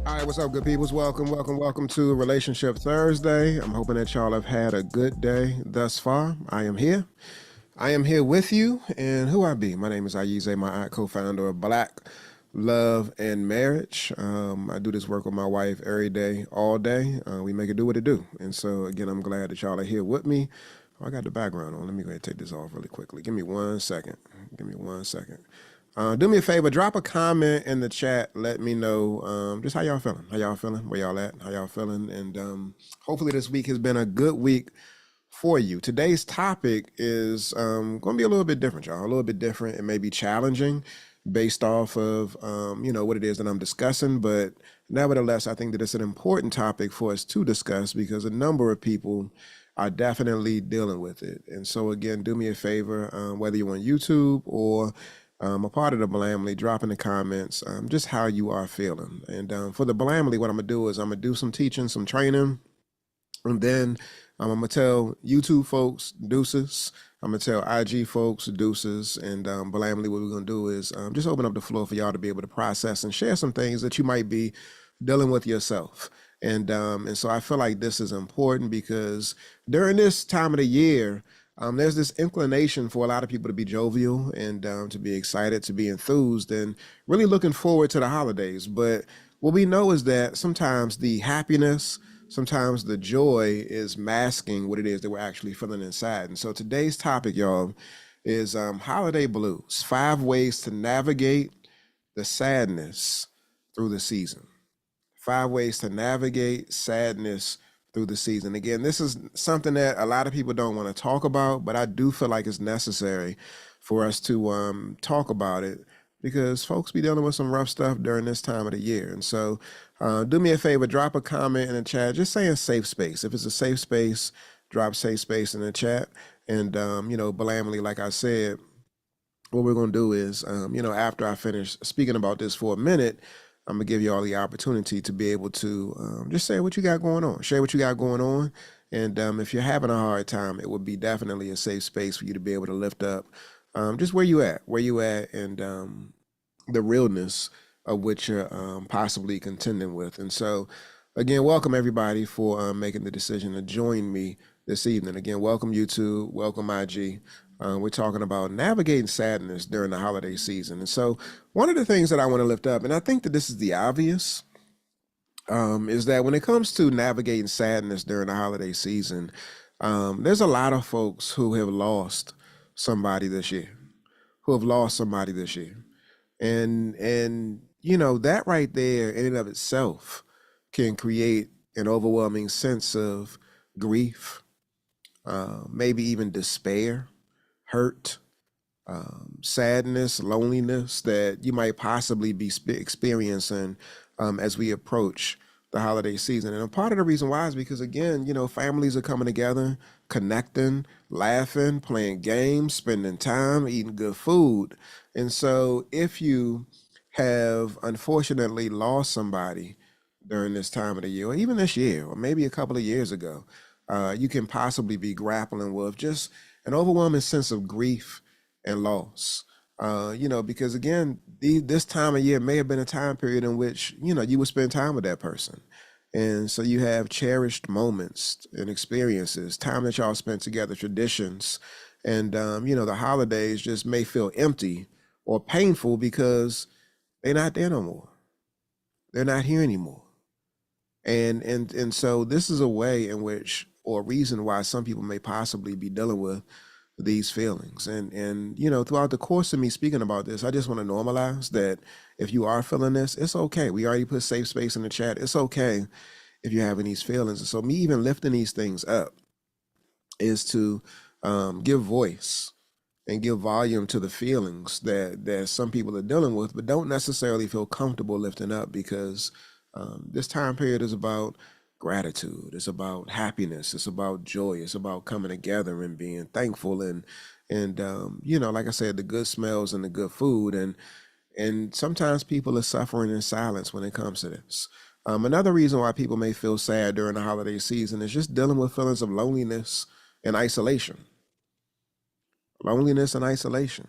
All right, what's up, good peoples? Welcome to Relationship Thursday. I'm hoping that y'all have had a good day thus far. I am here. I am here with you, and who I be? My name is Ayize, my co-founder of Black Love and Marriage. I do this work with my wife every day, all day. We make it do what it do, and so again, I'm glad that y'all are here with me. Oh, I got the background on. Let me go ahead and take this off really quickly. Give me 1 second. Give me 1 second. Do me a favor, drop a comment in the chat. Let me know just how y'all feeling. How y'all feeling? Where y'all at? How y'all feeling? And hopefully this week has been a good week for you. Today's topic is going to be a little bit different, y'all. A little bit different. It may be challenging based off of what it is that I'm discussing, but nevertheless, I think that it's an important topic for us to discuss because a number of people are definitely dealing with it. And so again, do me a favor, whether you're on YouTube or a part of the Blamley, drop in the comments just how you are feeling. And for the Blamley, what I'm gonna do is I'm gonna do some teaching, some training, and then I'm gonna tell YouTube folks deuces. I'm gonna tell IG folks deuces, and Blamley, what we're gonna do is just open up the floor for y'all to be able to process and share some things that you might be dealing with yourself. And so I feel like this is important because during this time of the year, there's this inclination for a lot of people to be jovial and to be excited, to be enthused, and really looking forward to the holidays. But what we know is that sometimes the happiness, sometimes the joy is masking what it is that we're actually feeling inside. And so today's topic, y'all, is holiday blues, 5 ways to navigate the sadness through the season. 5 ways to navigate sadness through the season. Again, this is something that a lot of people don't want to talk about, but I do feel like it's necessary for us to talk about it because folks be dealing with some rough stuff during this time of the year. And so do me a favor, drop a comment in the chat, just saying safe space. If it's a safe space, drop safe space in the chat. And, Blamley, like I said, what we're going to do is, after I finish speaking about this for a minute, I'm gonna give you all the opportunity to be able to just say what you got going on, share what you got going on, and if you're having a hard time, it would be definitely a safe space for you to be able to lift up just where you at, and the realness of what you're possibly contending with. And so, again, welcome everybody for making the decision to join me this evening. Again, welcome YouTube, welcome IG. We're talking about navigating sadness during the holiday season. And so, one of the things that I want to lift up, and I think that this is the obvious, is that when it comes to navigating sadness during the holiday season, there's a lot of folks who have lost somebody this year, who have lost somebody this year. And that right there in and of itself can create an overwhelming sense of grief, maybe even despair, hurt, sadness, loneliness that you might possibly be experiencing as we approach the holiday season. And a part of the reason why is because, again, families are coming together, connecting, laughing, playing games, spending time, eating good food. And so if you have unfortunately lost somebody during this time of the year, or even this year, or maybe a couple of years ago, you can possibly be grappling with just an overwhelming sense of grief and loss. Because again, this time of year may have been a time period in which, you would spend time with that person. And so you have cherished moments and experiences, time that y'all spent together, traditions. And, the holidays just may feel empty or painful because they're not there no more. They're not here anymore. And so this is a way in which, or a reason why some people may possibly be dealing with these feelings. And throughout the course of me speaking about this, I just want to normalize that if you are feeling this, it's okay. We already put safe space in the chat. It's okay if you're having these feelings. And so me even lifting these things up is to give voice and give volume to the feelings that some people are dealing with, but don't necessarily feel comfortable lifting up because this time period is about gratitude. It's about happiness. It's about joy. It's about coming together and being thankful and like I said, the good smells and the good food and sometimes people are suffering in silence when it comes to this. Another reason why people may feel sad during the holiday season is just dealing with feelings of loneliness and isolation. Loneliness and isolation.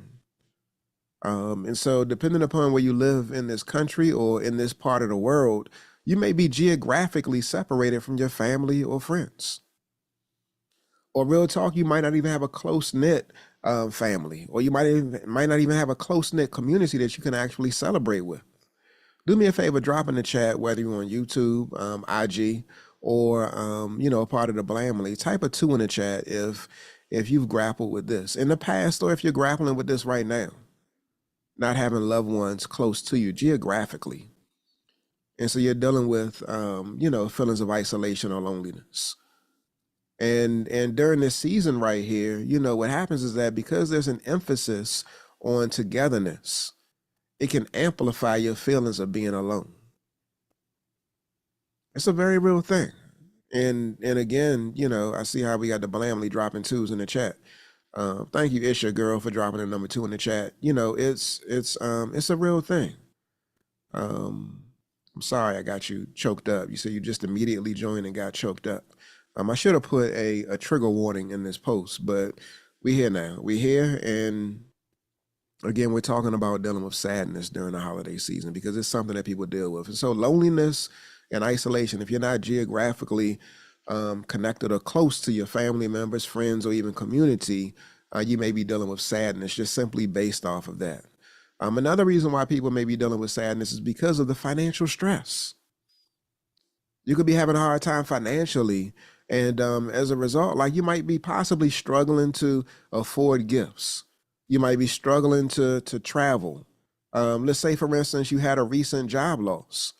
And so, depending upon where you live in this country or in this part of the world, You may be geographically separated from your family or friends. Or real talk, you might not even have a close knit family, or you might not even have a close knit community that you can actually celebrate with. Do me a favor, drop in the chat whether you're on YouTube, IG, or a part of the Blamley. Type a two in the chat if you've grappled with this in the past, or if you're grappling with this right now. Not having loved ones close to you geographically, and so you're dealing with feelings of isolation or loneliness. And during this season right here, what happens is that because there's an emphasis on togetherness, it can amplify your feelings of being alone. It's a very real thing. And again, I see how we got the Blamley dropping twos in the chat. Thank you, Isha girl, for dropping the number two in the chat. It's a real thing. I'm sorry I got you choked up. You said you just immediately joined and got choked up. I should have put a trigger warning in this post, but we're here now. We're here, and again, we're talking about dealing with sadness during the holiday season because it's something that people deal with. And so loneliness and isolation, if you're not geographically connected or close to your family members, friends, or even community, you may be dealing with sadness just simply based off of that. Another reason why people may be dealing with sadness is because of the financial stress. You could be having a hard time financially, and as a result, like you might be possibly struggling to afford gifts. You might be struggling to travel. Let's say, for instance, you had a recent job loss,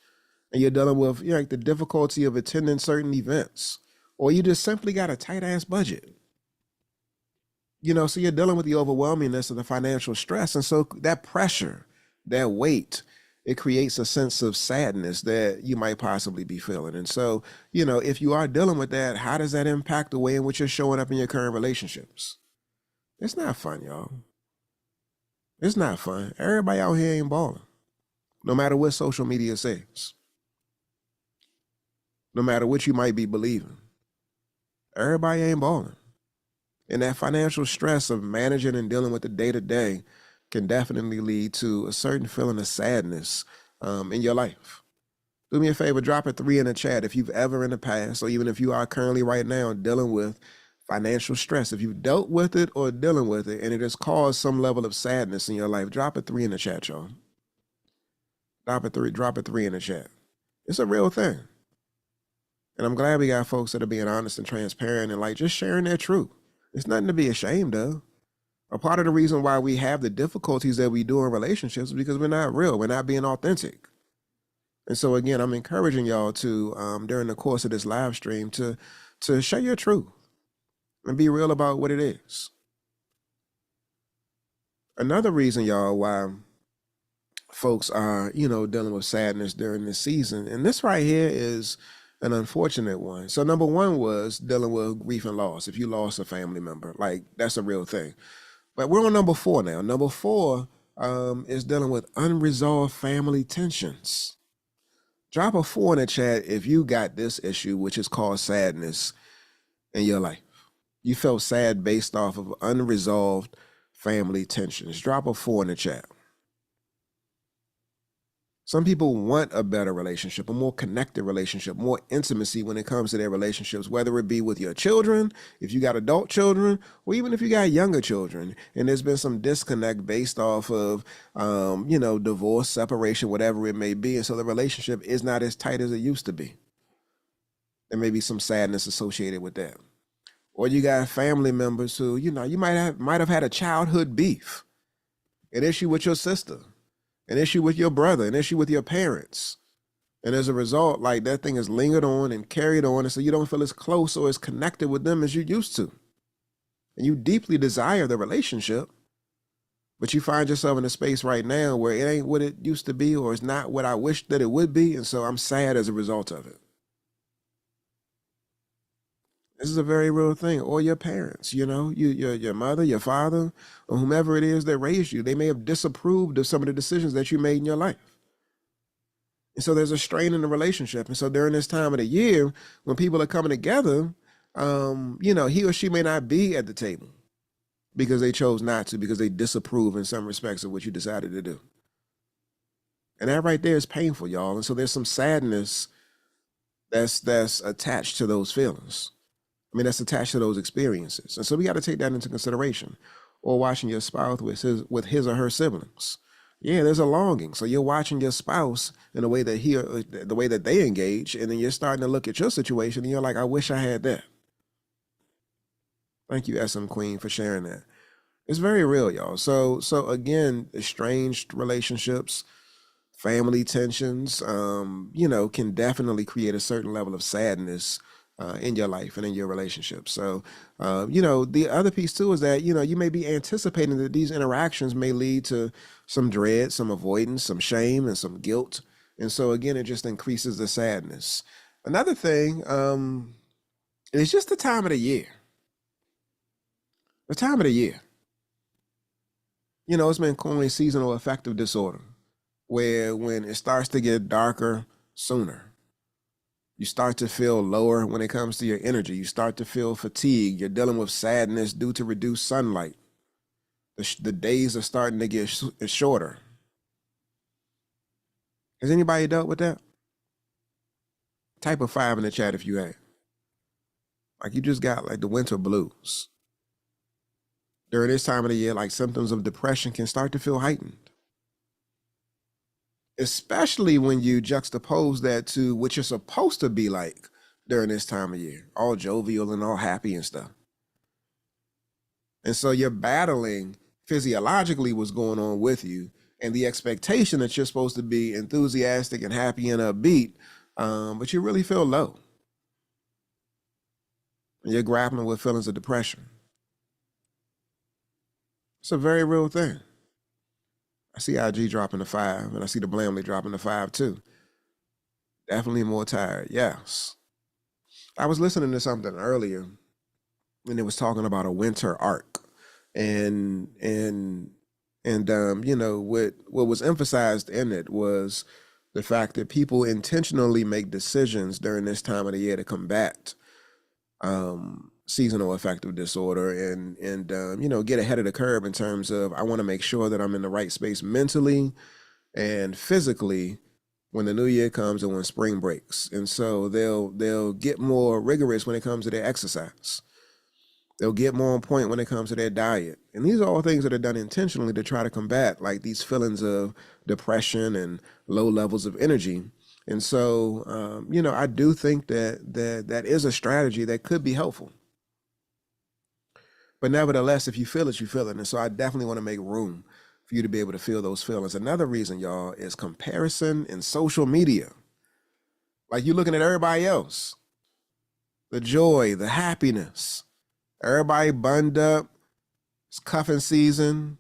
and you're dealing with like the difficulty of attending certain events, or you just simply got a tight ass budget. So you're dealing with the overwhelmingness of the financial stress, and so that pressure, that weight, it creates a sense of sadness that you might possibly be feeling. And so, if you are dealing with that, how does that impact the way in which you're showing up in your current relationships? It's not fun, y'all. It's not fun. Everybody out here ain't balling, no matter what social media says, no matter what you might be believing. Everybody ain't balling. And that financial stress of managing and dealing with the day to day can definitely lead to a certain feeling of sadness in your life. Do me a favor, drop a 3 in the chat if you've ever in the past, or even if you are currently right now dealing with financial stress. If you've dealt with it or dealing with it and it has caused some level of sadness in your life, drop a 3 in the chat, y'all. Drop a 3 in the chat. It's a real thing. And I'm glad we got folks that are being honest and transparent and like just sharing their truth. It's nothing to be ashamed of. A part of the reason why we have the difficulties that we do in relationships is because we're not real. We're not being authentic. And so again, I'm encouraging y'all to, during the course of this live stream, to share your truth and be real about what it is. Another reason, y'all, why folks are, dealing with sadness during this season, and this right here is an unfortunate one. So number one was dealing with grief and loss. If you lost a family member, like that's a real thing. But we're on number 4 now. Number 4 is dealing with unresolved family tensions. Drop a 4 in the chat if you got this issue, which is called sadness in your life. You felt sad based off of unresolved family tensions. Drop a 4 in the chat. Some people want a better relationship, a more connected relationship, more intimacy when it comes to their relationships, whether it be with your children, if you got adult children, or even if you got younger children. And there's been some disconnect based off of, divorce, separation, whatever it may be. And so the relationship is not as tight as it used to be. There may be some sadness associated with that. Or you got family members who, you might have had a childhood beef, an issue with your sister, an issue with your brother, an issue with your parents. And as a result, like that thing has lingered on and carried on. And so you don't feel as close or as connected with them as you used to. And you deeply desire the relationship, but you find yourself in a space right now where it ain't what it used to be, or it's not what I wish that it would be. And so I'm sad as a result of it. This is a very real thing. Or your parents, your mother, your father, or whomever it is that raised you, they may have disapproved of some of the decisions that you made in your life. And so there's a strain in the relationship. And so during this time of the year, when people are coming together, he or she may not be at the table because they chose not to, because they disapprove in some respects of what you decided to do. And that right there is painful, y'all. And so there's some sadness that's attached to those feelings. I mean, that's attached to those experiences, and so we got to take that into consideration. Or watching your spouse with his or her siblings. Yeah, there's a longing. So you're watching your spouse in the way that the way that they engage, and then you're starting to look at your situation, and you're like, I wish I had that. Thank you, SM Queen, for sharing that. It's very real, y'all. So again, estranged relationships, family tensions, can definitely create a certain level of sadness in your life and in your relationship. So, the other piece too is that, you may be anticipating that these interactions may lead to some dread, some avoidance, some shame, and some guilt. And so, again, it just increases the sadness. Another thing is just the time of the year. The time of the year. It's been coined seasonal affective disorder, where when it starts to get darker sooner, you start to feel lower when it comes to your energy. You start to feel fatigue. You're dealing with sadness due to reduced sunlight. The days are starting to get shorter. Has anybody dealt with that? Type of 5 in the chat if you have. Like you just got like the winter blues. During this time of the year, like symptoms of depression can start to feel heightened. Especially when you juxtapose that to what you're supposed to be like during this time of year, all jovial and all happy and stuff. And so you're battling physiologically what's going on with you and the expectation that you're supposed to be enthusiastic and happy and upbeat, but you really feel low. And you're grappling with feelings of depression. It's a very real thing. I see IG dropping the 5, and I see the Blamley dropping the 5 too. Definitely more tired. Yes. I was listening to something earlier, and it was talking about a winter arc, and what was emphasized in it was the fact that people intentionally make decisions during this time of the year to combat seasonal affective disorder and get ahead of the curve in terms of I want to make sure that I'm in the right space mentally and physically when the new year comes and when spring breaks. And so they'll get more rigorous when it comes to their exercise. They'll get more on point when it comes to their diet. And these are all things that are done intentionally to try to combat like these feelings of depression and low levels of energy. And so, I do think that is a strategy that could be helpful. But nevertheless, if you feel it, you feel it. And so I definitely want to make room for you to be able to feel those feelings. Another reason, y'all, is comparison in social media. Like you're looking at everybody else, the joy, the happiness, everybody bunned up. It's cuffing season.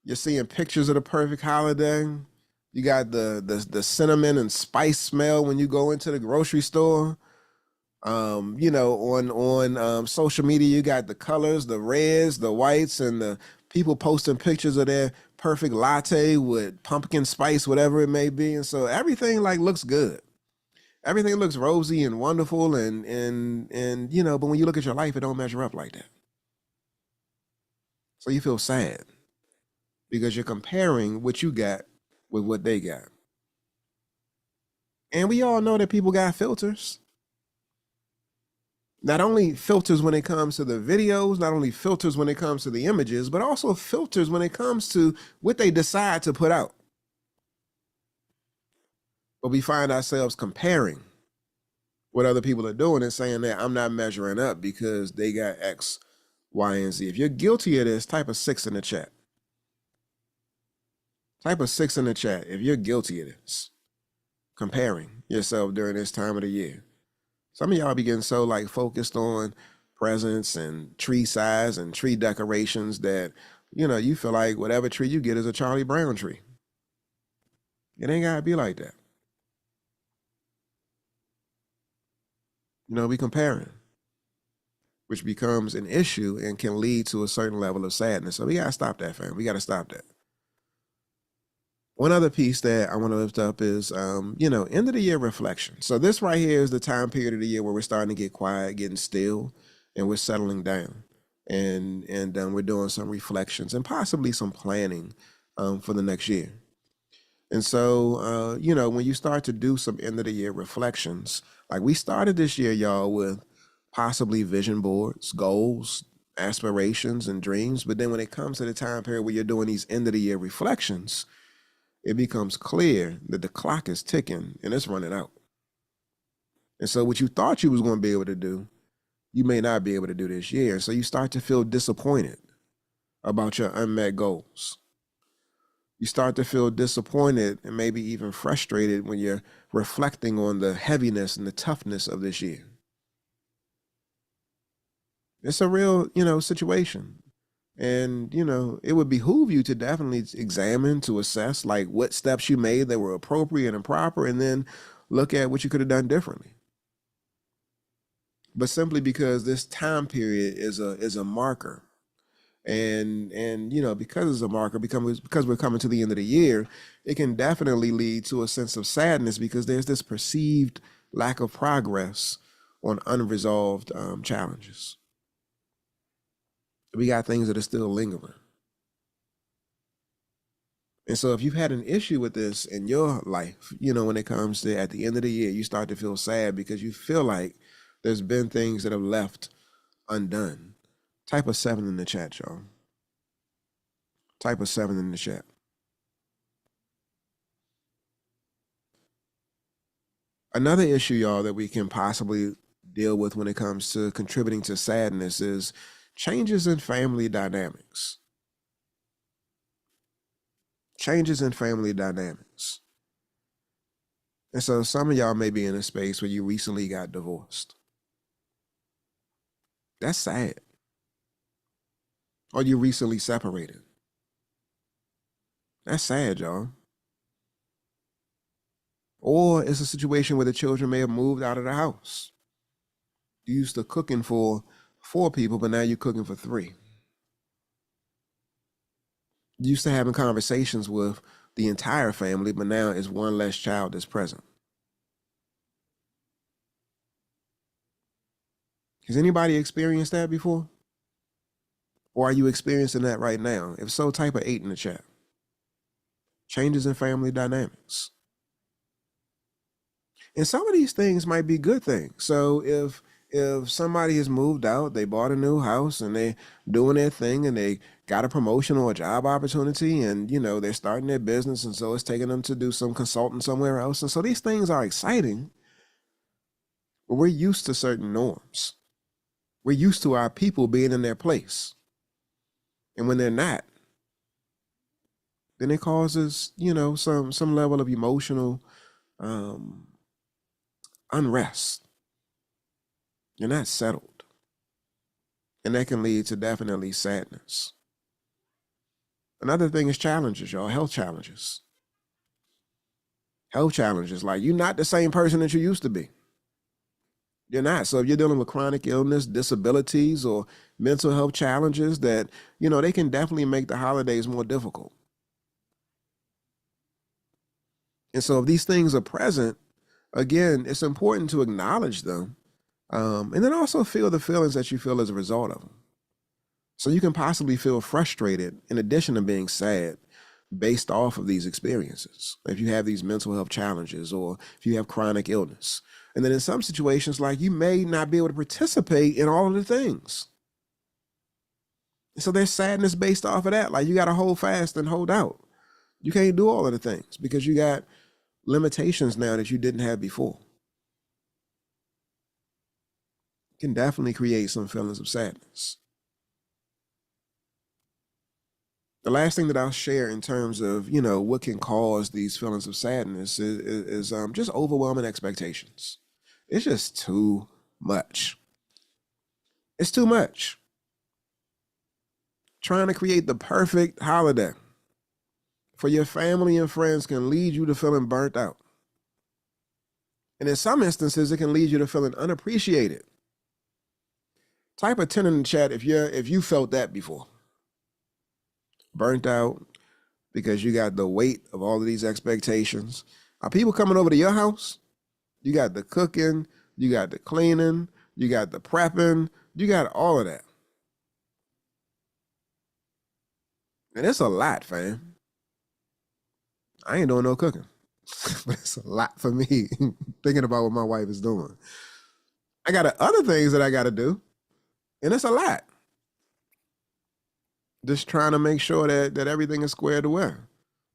You're seeing pictures of the perfect holiday. You got the cinnamon and spice smell when you go into the grocery store. On social media, you got the colors, the reds, the whites, and the people posting pictures of their perfect latte with pumpkin spice, whatever it may be. And so everything like looks good. Everything looks rosy and wonderful, but when you look at your life, it don't measure up like that. So you feel sad because you're comparing what you got with what they got. And we all know that people got filters. Not only filters when it comes to the videos, not only filters when it comes to the images, but also filters when it comes to what they decide to put out. But we find ourselves comparing what other people are doing and saying that I'm not measuring up because they got X, Y, and Z. If you're guilty of this, type a 6 in the chat. Type a 6 in the chat if you're guilty of this. Comparing yourself during this time of the year. Some of y'all be getting so like focused on presents and tree size and tree decorations that, you feel like whatever tree you get is a Charlie Brown tree. It ain't gotta be like that. We comparing, which becomes an issue and can lead to a certain level of sadness. So we gotta stop that, fam. We gotta stop that. One other piece that I want to lift up is, end of the year reflection. So this right here is the time period of the year where we're starting to get quiet, getting still, and we're settling down, and we're doing some reflections and possibly some planning for the next year. And so, when you start to do some end of the year reflections, like we started this year, y'all, with possibly vision boards, goals, aspirations, and dreams. But then when it comes to the time period where you're doing these end of the year reflections, it becomes clear that the clock is ticking and it's running out. And so what you thought you was going to be able to do, you may not be able to do this year. So you start to feel disappointed about your unmet goals. You start to feel disappointed and maybe even frustrated when you're reflecting on the heaviness and the toughness of this year. It's a real, situation. And, it would behoove you to definitely examine, to assess like what steps you made that were appropriate and proper, and then look at what you could have done differently. But simply because this time period is a marker, and because it's a marker, because we're coming to the end of the year, it can definitely lead to a sense of sadness because there's this perceived lack of progress on unresolved challenges. We got things that are still lingering. And so if you've had an issue with this in your life, when it comes to at the end of the year, you start to feel sad because you feel like there's been things that have left undone. Type a 7 in the chat, y'all. Type a 7 in the chat. Another issue, y'all, that we can possibly deal with when it comes to contributing to sadness is changes in family dynamics. Changes in family dynamics. And so some of y'all may be in a space where you recently got divorced. That's sad. Or you recently separated. That's sad, y'all. Or it's a situation where the children may have moved out of the house. You used to cooking for 4 people, but now you're cooking for 3. You used to having conversations with the entire family, but now it's one less child that's present. Has anybody experienced that before? Or are you experiencing that right now? If so, type a 8 in the chat. Changes in family dynamics. And some of these things might be good things. So if somebody has moved out, they bought a new house and they're doing their thing and they got a promotion or a job opportunity and they're starting their business, and so it's taking them to do some consulting somewhere else. And so these things are exciting, but we're used to certain norms. We're used to our people being in their place. And when they're not, then it causes, some level of emotional unrest. You're not settled. And that can lead to definitely sadness. Another thing is challenges, y'all, health challenges. Health challenges, like you're not the same person that you used to be. You're not. So if you're dealing with chronic illness, disabilities, or mental health challenges that, they can definitely make the holidays more difficult. And so if these things are present, again, it's important to acknowledge them, and then also feel the feelings that you feel as a result of them. So you can possibly feel frustrated in addition to being sad based off of these experiences. If you have these mental health challenges or if you have chronic illness. And then in some situations, like you may not be able to participate in all of the things. So there's sadness based off of that. Like you got to hold fast and hold out. You can't do all of the things because you got limitations now that you didn't have before. It can definitely create some feelings of sadness. The last thing that I'll share in terms of, what can cause these feelings of sadness is just overwhelming expectations. It's just too much. It's too much. Trying to create the perfect holiday for your family and friends can lead you to feeling burnt out. And in some instances, it can lead you to feeling unappreciated. Type a 10 in the chat if you felt that before. Burnt out because you got the weight of all of these expectations. Are people coming over to your house? You got the cooking, you got the cleaning, you got the prepping, you got all of that. And it's a lot, fam. I ain't doing no cooking. But it's a lot for me thinking about what my wife is doing. I got other things that I got to do, and it's a lot. Just trying to make sure that everything is squared away.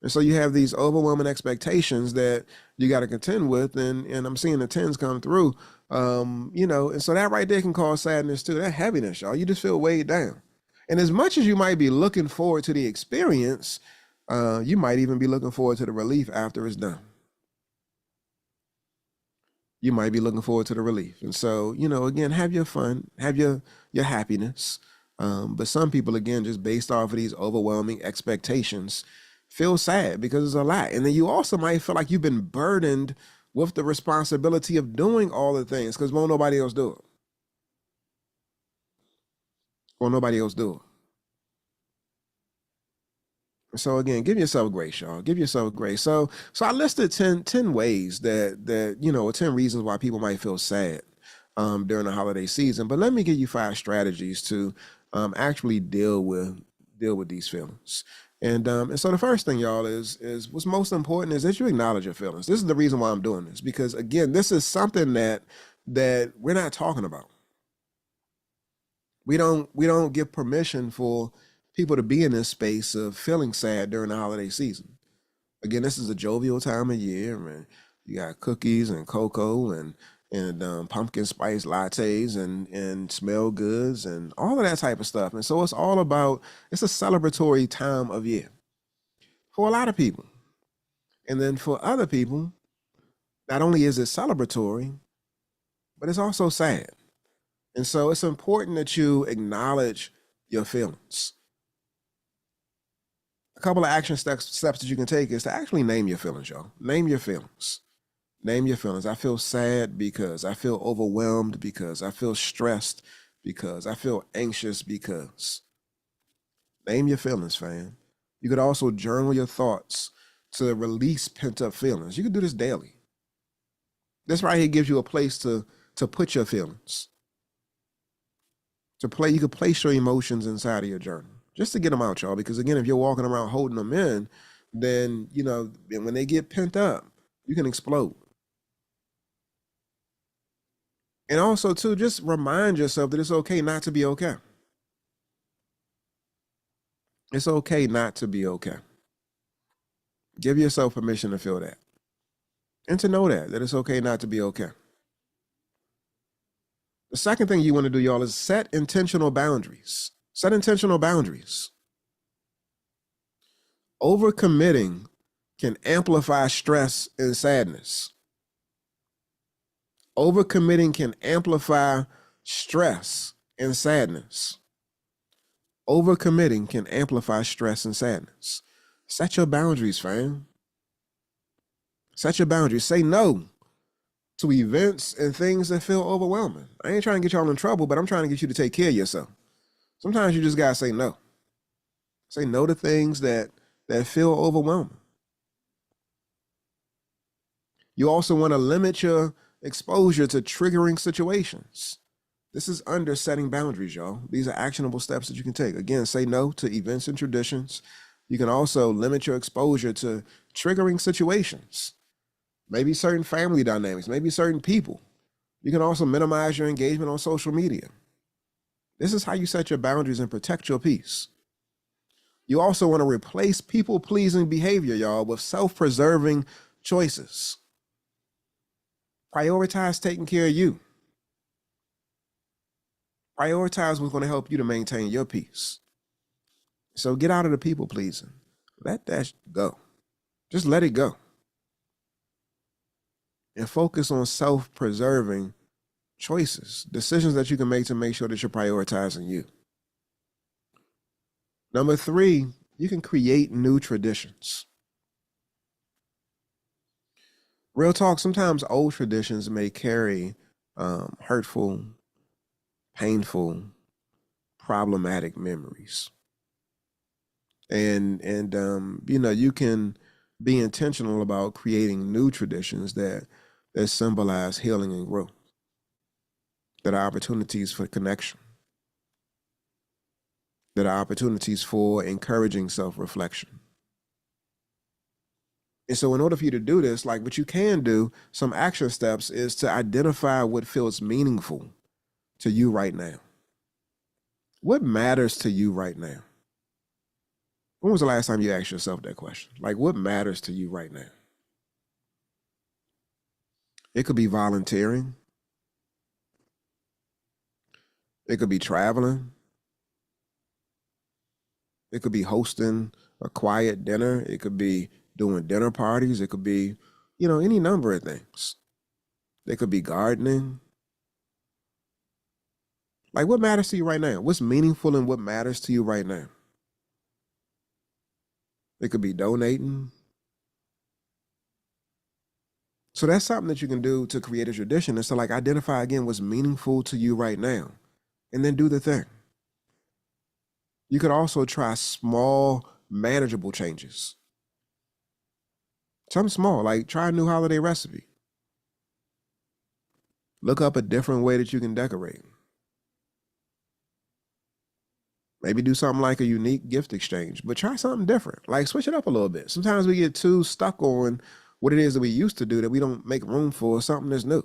And so you have these overwhelming expectations that you got to contend with, and I'm seeing the tens come through, and so that right there can cause sadness too. That heaviness, y'all. You just feel weighed down. And as much as you might be looking forward to the experience, you might even be looking forward to the relief after it's done. You might be looking forward to the relief. And so, again, have your fun, have your happiness. But some people, again, just based off of these overwhelming expectations, feel sad because it's a lot. And then you also might feel like you've been burdened with the responsibility of doing all the things because won't nobody else do it. Won't nobody else do it. So again, give yourself grace, y'all. Give yourself grace. So I listed 10 ways or 10 reasons why people might feel sad during the holiday season. But let me give you 5 strategies to actually deal with these feelings. And so the first thing, y'all, is what's most important is that you acknowledge your feelings. This is the reason why I'm doing this, because again, this is something that we're not talking about. We don't give permission for people to be in this space of feeling sad during the holiday season. Again, this is a jovial time of year, man. You got cookies and cocoa and pumpkin spice lattes and smell goods and all of that type of stuff. And so it's a celebratory time of year for a lot of people. And then for other people, not only is it celebratory, but it's also sad. And so it's important that you acknowledge your feelings. A couple of action steps that you can take is to actually name your feelings, y'all. Name your feelings. Name your feelings. I feel sad because, I feel overwhelmed because, I feel stressed because, I feel anxious because. Name your feelings, fam. You could also journal your thoughts to release pent up feelings. You can do this daily. This right here gives you a place to put your feelings. You could place your emotions inside of your journal just to get them out, y'all. Because again, if you're walking around holding them in, then when they get pent up, you can explode. And also, too, just remind yourself that it's okay not to be okay. It's okay not to be okay. Give yourself permission to feel that and to know that it's okay not to be okay. The second thing you want to do, y'all, is set intentional boundaries. Set intentional boundaries. Overcommitting can amplify stress and sadness. Overcommitting can amplify stress and sadness. Overcommitting can amplify stress and sadness. Set your boundaries, fam. Set your boundaries. Say no to events and things that feel overwhelming. I ain't trying to get y'all in trouble, but I'm trying to get you to take care of yourself. Sometimes you just gotta say no. Say no to things that feel overwhelming. You also want to limit your exposure to triggering situations. This is under setting boundaries, y'all. These are actionable steps that you can take. Again, say no to events and traditions. You can also limit your exposure to triggering situations. Maybe certain family dynamics, maybe certain people. You can also minimize your engagement on social media. This is how you set your boundaries and protect your peace. You also want to replace people-pleasing behavior, y'all, with self-preserving choices. Prioritize taking care of you. Prioritize what's going to help you to maintain your peace. So get out of the people-pleasing. Let that go. Just let it go. And focus on self-preserving choices, decisions that you can make to make sure that you're prioritizing you. Number 3, you can create new traditions. Real talk, sometimes old traditions may carry hurtful, painful, problematic memories. And you can be intentional about creating new traditions that symbolize healing and growth, that are opportunities for connection, that are opportunities for encouraging self-reflection. And so in order for you to do this, like what you can do, some action steps is to identify what feels meaningful to you right now. What matters to you right now? When was the last time you asked yourself that question? Like, what matters to you right now? It could be volunteering. It could be traveling. It could be hosting a quiet dinner. It could be doing dinner parties. It could be, any number of things. It could be gardening. Like, what matters to you right now? What's meaningful and what matters to you right now? It could be donating. So that's something that you can do to create a tradition, is to like identify again what's meaningful to you right now and then do the thing. You could also try small, manageable changes. Something small, like try a new holiday recipe. Look up a different way that you can decorate. Maybe do something like a unique gift exchange, but try something different. Like switch it up a little bit. Sometimes we get too stuck on what it is that we used to do that we don't make room for something that's new.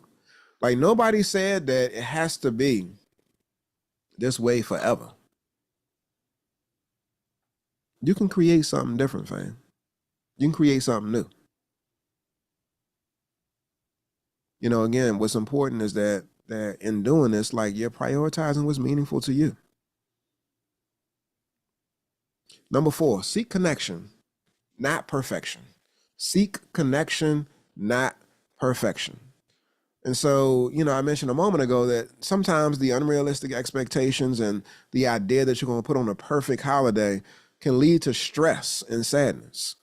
Like nobody said that it has to be this way forever. You can create something different, fam. You can create something new. Again, what's important is that in doing this, like you're prioritizing what's meaningful to you. Number 4, seek connection, not perfection. Seek connection, not perfection. And so, I mentioned a moment ago that sometimes the unrealistic expectations and the idea that you're going to put on a perfect holiday can lead to stress and sadness.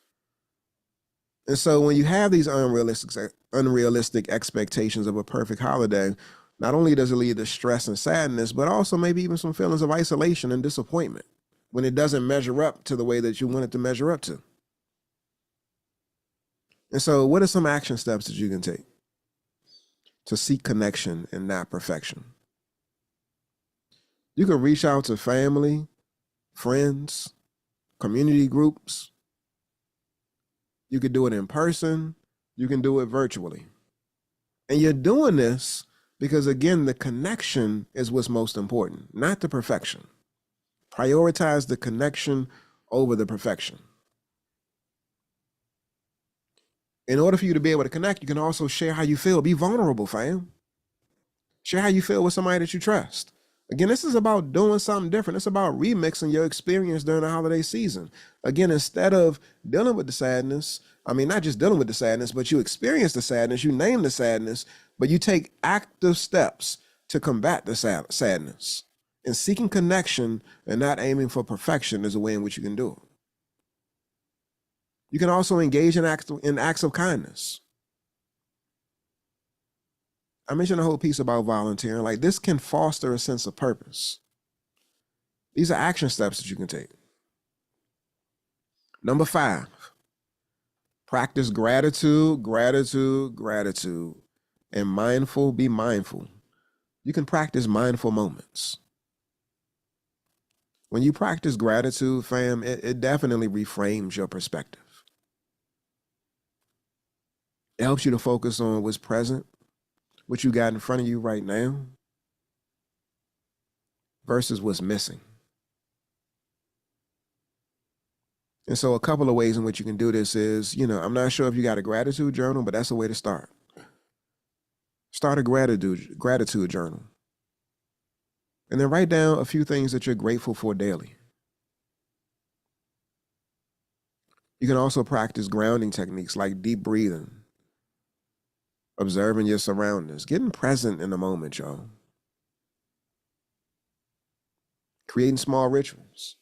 And so when you have these unrealistic expectations of a perfect holiday, not only does it lead to stress and sadness, but also maybe even some feelings of isolation and disappointment when it doesn't measure up to the way that you want it to measure up to. And so what are some action steps that you can take to seek connection and not perfection? You can reach out to family, friends, community groups. You could do it in person. You can do it virtually. And you're doing this because, again, the connection is what's most important, not the perfection. Prioritize the connection over the perfection. In order for you to be able to connect, you can also share how you feel. Be vulnerable, fam. Share how you feel with somebody that you trust. Again, this is about doing something different. It's about remixing your experience during the holiday season. Again, instead of dealing with the sadness, not just dealing with the sadness, but you experience the sadness, you name the sadness, but you take active steps to combat the sadness. And seeking connection and not aiming for perfection is a way in which you can do it. You can also engage in acts of kindness. I mentioned a whole piece about volunteering. Like this can foster a sense of purpose. These are action steps that you can take. Number 5, practice gratitude, and be mindful. You can practice mindful moments. When you practice gratitude, fam, it definitely reframes your perspective. It helps you to focus on what's present, what you got in front of you right now, versus what's missing. And so a couple of ways in which you can do this is, I'm not sure if you got a gratitude journal, but that's a way to start. Start a gratitude journal. And then write down a few things that you're grateful for daily. You can also practice grounding techniques like deep breathing, observing your surroundings, getting present in the moment, y'all. Creating small rituals.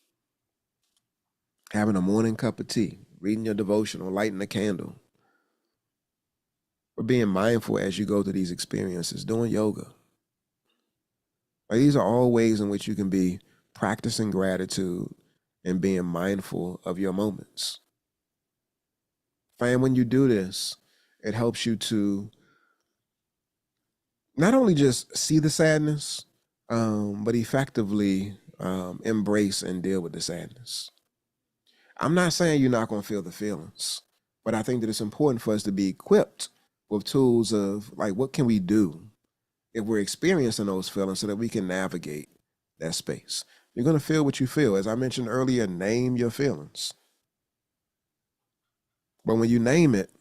Having a morning cup of tea, reading your devotional, lighting a candle. Or being mindful as you go through these experiences, doing yoga. Like these are all ways in which you can be practicing gratitude and being mindful of your moments. Fam, when you do this, it helps you to not only just see the sadness, but effectively embrace and deal with the sadness. I'm not saying you're not going to feel the feelings, But I think that it's important for us to be equipped with tools of like, what can we do if we're experiencing those feelings so that we can navigate that space? You're going to feel what you feel. As I mentioned earlier, name your feelings. But when you name it,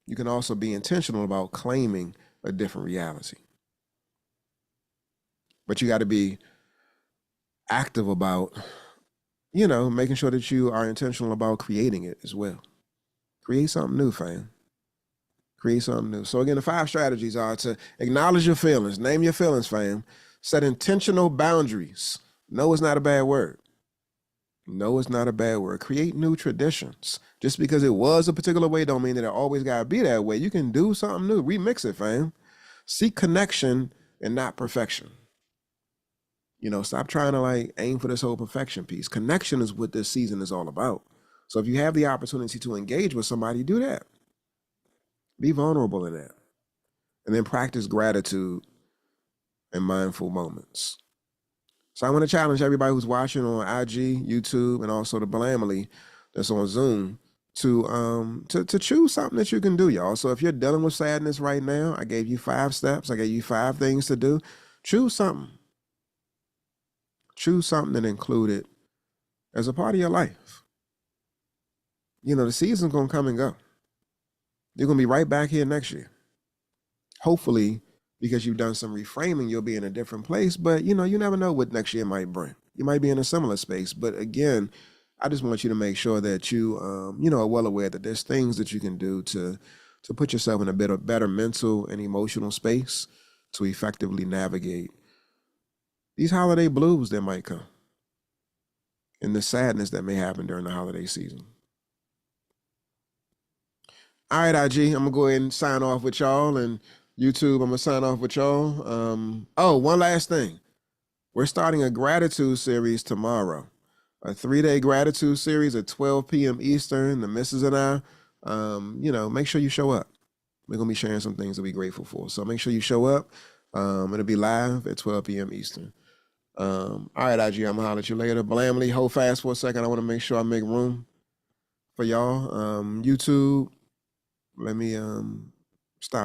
you can also be intentional about claiming a different reality. But you got to be active about, making sure that you are intentional about creating it as well. Create something new, fam. Create something new. So again, the 5 strategies are to acknowledge your feelings, name your feelings, fam. Set intentional boundaries. No is not a bad word. No is not a bad word. Create new traditions. Just because it was a particular way don't mean that it always gotta be that way. You can do something new. Remix it, fam. Seek connection and not perfection. Stop trying to like aim for this whole perfection piece. Connection is what this season is all about. So if you have the opportunity to engage with somebody, do that. Be vulnerable in that. And then practice gratitude and mindful moments. So I want to challenge everybody who's watching on IG, YouTube, and also the Blamily that's on Zoom to choose something that you can do, y'all. So if you're dealing with sadness right now, I gave you 5 steps. I gave you 5 things to do. Choose something. Choose something and include it as a part of your life. The season's going to come and go. You're going to be right back here next year. Hopefully, because you've done some reframing, you'll be in a different place. But, you never know what next year might bring. You might be in a similar space. But again, I just want you to make sure that you, are well aware that there's things that you can do to put yourself in a better mental and emotional space to effectively navigate these holiday blues that might come and the sadness that may happen during the holiday season. All right, IG, I'm going to go ahead and sign off with y'all. And YouTube, I'm going to sign off with y'all. One last thing. We're starting a gratitude series tomorrow. A 3-day gratitude series at 12 p.m. Eastern. The missus and I, make sure you show up. We're going to be sharing some things to be grateful for. So make sure you show up. It'll be live at 12 p.m. Eastern. All right, IG, I'm going to holler at you later. Blamily, hold fast for a second. I want to make sure I make room for y'all. YouTube, let me stop